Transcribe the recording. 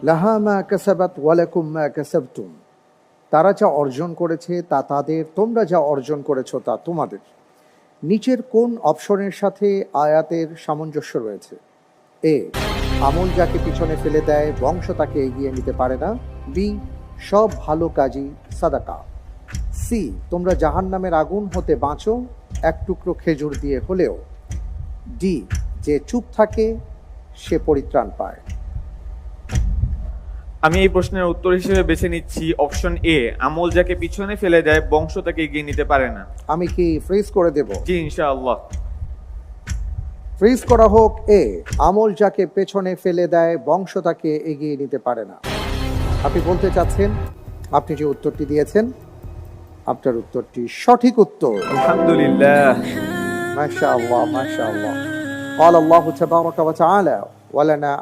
লাহা মা কাসাবাত ওয়ালাকুম মা কাসাবতুম, তারা যা অর্জন করেছে তা তাদের, তোমরা যা অর্জন করেছো তা তোমাদের। নিচের কোন অপশনের সাথে আয়াতের সামঞ্জস্য রয়েছে? এ, আমল যাকে পিছনে ফেলে দেয় বংশ তাকে এগিয়ে নিতে পারে না। বি, সব ভালো কাজই সাদাকা। সি, তোমরা জাহান্নামের আগুন হতে বাঁচো এক টুকরো খেজুর দিয়ে হলেও। ডি, যে চুপ থাকে সে পরিত্রাণ পায়। আমি এই প্রশ্নের উত্তর হিসেবে বেছে নিচ্ছি অপশন এ, আমল যাকে পিছনে ফেলে দেয় বংশ তাকে এগিয়ে নিতে পারে না। আমি কি ফ্রিজ করে দেব? জি ইনশাআল্লাহ। ফ্রিজ করা হোক এ, আমল যাকে পেছনে ফেলে দেয় বংশ তাকে এগিয়ে নিতে পারে না। আপনি বলতে চাচ্ছেন আপনি যে উত্তরটি দিয়েছেন আপনার উত্তরটি সঠিক উত্তর। আলহামদুলিল্লাহ। মাশাআল্লাহ মাশাআল্লাহ। قال الله تبارك وتعالى ولنا